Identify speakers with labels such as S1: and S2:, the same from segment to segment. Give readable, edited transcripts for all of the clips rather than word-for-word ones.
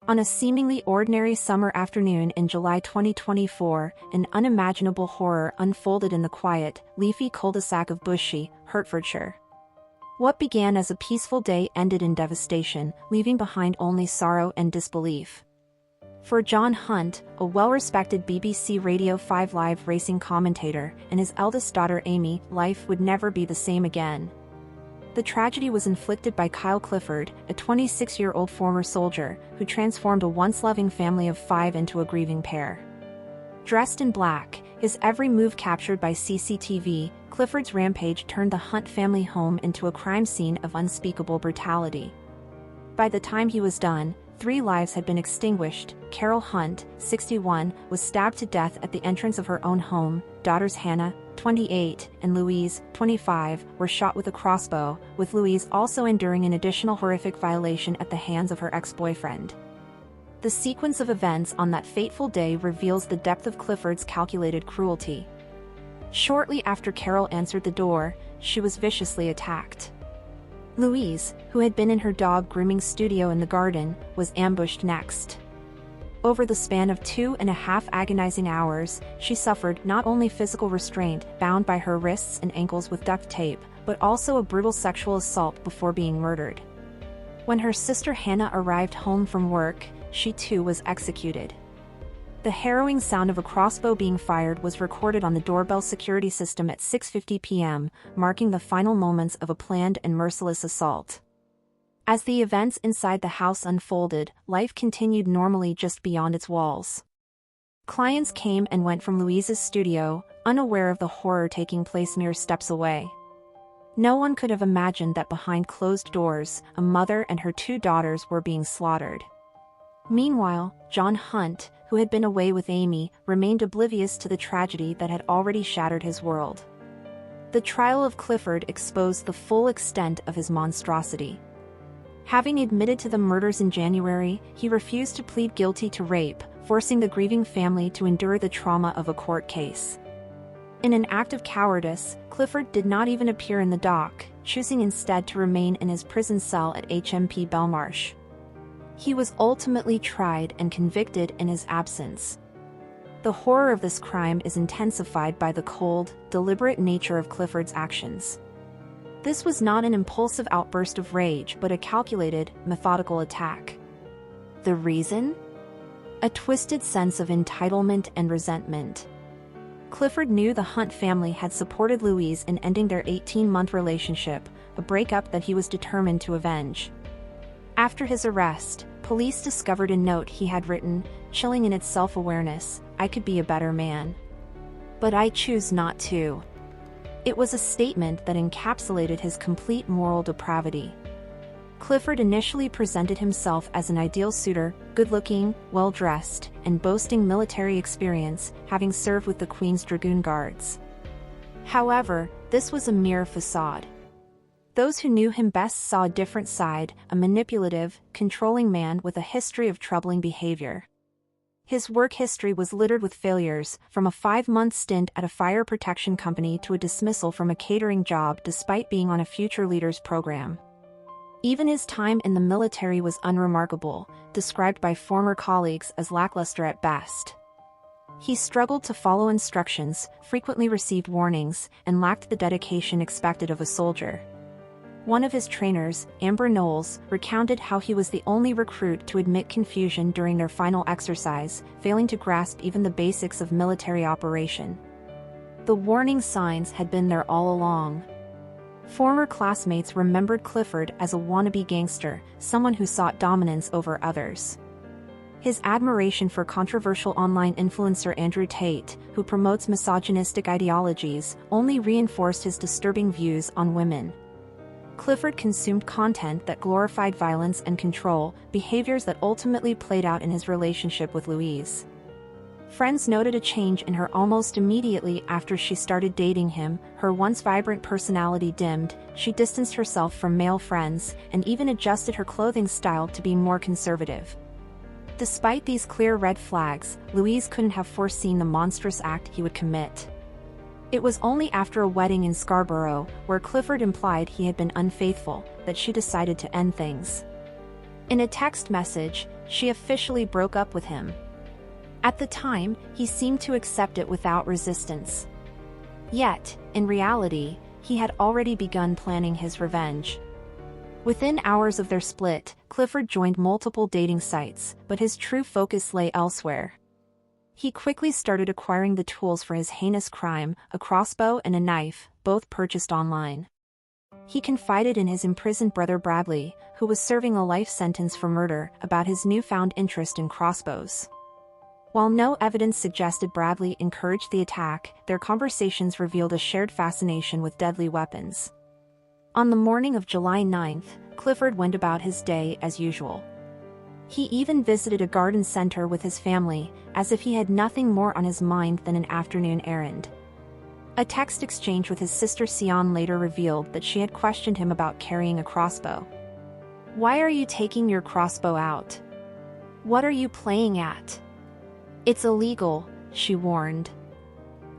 S1: On a seemingly ordinary summer afternoon in July 2024, an unimaginable horror unfolded in the quiet, leafy cul-de-sac of Bushey, Hertfordshire. What began as a peaceful day ended in devastation, leaving behind only sorrow and disbelief. For John Hunt, a well-respected BBC Radio 5 Live racing commentator, and his eldest daughter Amy, life would never be the same again. The tragedy was inflicted by Clifford, a 26-year-old former soldier, who transformed a once-loving family of 5 into a grieving pair. Dressed in black, his every move captured by CCTV, Clifford's rampage turned the Hunt family home into a crime scene of unspeakable brutality. By the time he was done, 3 lives had been extinguished. Carol Hunt, 61, was stabbed to death at the entrance of her own home. Daughters Hannah, 28, and Louise, 25, were shot with a crossbow, with Louise also enduring an additional horrific violation at the hands of her ex-boyfriend. The sequence of events on that fateful day reveals the depth of Clifford's calculated cruelty. Shortly after Carol answered the door, she was viciously attacked. Louise, who had been in her dog grooming studio in the garden, was ambushed next. Over the span of 2.5 agonizing hours, she suffered not only physical restraint, bound by her wrists and ankles with duct tape, but also a brutal sexual assault before being murdered. When her sister Hannah arrived home from work, she too was executed. The harrowing sound of a crossbow being fired was recorded on the doorbell security system at 6:50 p.m., marking the final moments of a planned and merciless assault. As the events inside the house unfolded, life continued normally just beyond its walls. Clients came and went from Louise's studio, unaware of the horror taking place mere steps away. No one could have imagined that behind closed doors, a mother and her 2 daughters were being slaughtered. Meanwhile, John Hunt, who had been away with Amy, remained oblivious to the tragedy that had already shattered his world. The trial of Clifford exposed the full extent of his monstrosity. Having admitted to the murders in January, he refused to plead guilty to rape, forcing the grieving family to endure the trauma of a court case. In an act of cowardice, Clifford did not even appear in the dock, choosing instead to remain in his prison cell at HMP Belmarsh. He was ultimately tried and convicted in his absence. The horror of this crime is intensified by the cold, deliberate nature of Clifford's actions. This was not an impulsive outburst of rage but a calculated, methodical attack. The reason? A twisted sense of entitlement and resentment. Clifford knew the Hunt family had supported Louise in ending their 18-month relationship, a breakup that he was determined to avenge. After his arrest, police discovered a note he had written, chilling in its self-awareness, "I could be a better man. But I choose not to." It was a statement that encapsulated his complete moral depravity. Clifford initially presented himself as an ideal suitor, good-looking, well-dressed, and boasting military experience, having served with the Queen's Dragoon Guards. However, this was a mere facade. Those who knew him best saw a different side, a manipulative, controlling man with a history of troubling behavior. His work history was littered with failures, from a 5-month stint at a fire protection company to a dismissal from a catering job despite being on a future leaders program. Even his time in the military was unremarkable, described by former colleagues as lackluster at best. He struggled to follow instructions, frequently received warnings, and lacked the dedication expected of a soldier. One of his trainers, Amber Knowles, recounted how he was the only recruit to admit confusion during their final exercise, failing to grasp even the basics of military operation. The warning signs had been there all along. Former classmates remembered Clifford as a wannabe gangster, someone who sought dominance over others. His admiration for controversial online influencer Andrew Tate, who promotes misogynistic ideologies, only reinforced his disturbing views on women. Clifford consumed content that glorified violence and control, behaviors that ultimately played out in his relationship with Louise. Friends noted a change in her almost immediately after she started dating him. Her once vibrant personality dimmed, she distanced herself from male friends, and even adjusted her clothing style to be more conservative. Despite these clear red flags, Louise couldn't have foreseen the monstrous act he would commit. It was only after a wedding in Scarborough, where Clifford implied he had been unfaithful, that she decided to end things. In a text message, she officially broke up with him. At the time, he seemed to accept it without resistance. Yet, in reality, he had already begun planning his revenge. Within hours of their split, Clifford joined multiple dating sites, but his true focus lay elsewhere. He quickly started acquiring the tools for his heinous crime, a crossbow and a knife, both purchased online. He confided in his imprisoned brother Bradley, who was serving a life sentence for murder, about his newfound interest in crossbows. While no evidence suggested Bradley encouraged the attack, their conversations revealed a shared fascination with deadly weapons. On the morning of July 9th, Clifford went about his day as usual. He even visited a garden center with his family, as if he had nothing more on his mind than an afternoon errand. A text exchange with his sister Sion later revealed that she had questioned him about carrying a crossbow. "Why are you taking your crossbow out? What are you playing at? It's illegal," she warned.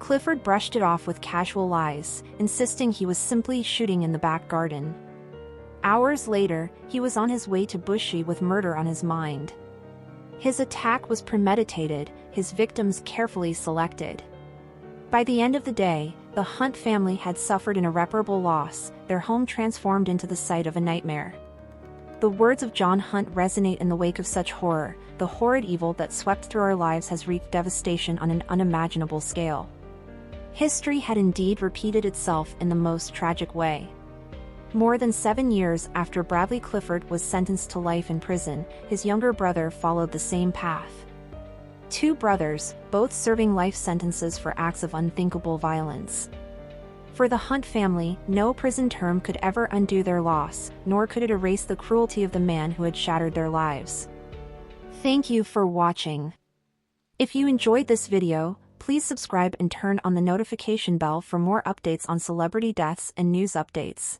S1: Clifford brushed it off with casual lies, insisting he was simply shooting in the back garden. Hours later, he was on his way to Bushey with murder on his mind. His attack was premeditated, his victims carefully selected. By the end of the day, the Hunt family had suffered an irreparable loss, their home transformed into the site of a nightmare. The words of John Hunt resonate in the wake of such horror. The horrid evil that swept through our lives has wreaked devastation on an unimaginable scale. History had indeed repeated itself in the most tragic way. More than 7 years after Bradley Clifford was sentenced to life in prison, his younger brother followed the same path. Two brothers, both serving life sentences for acts of unthinkable violence. For the Hunt family, no prison term could ever undo their loss, nor could it erase the cruelty of the man who had shattered their lives. Thank you for watching. If you enjoyed this video, please subscribe and turn on the notification bell for more updates on celebrity deaths and news updates.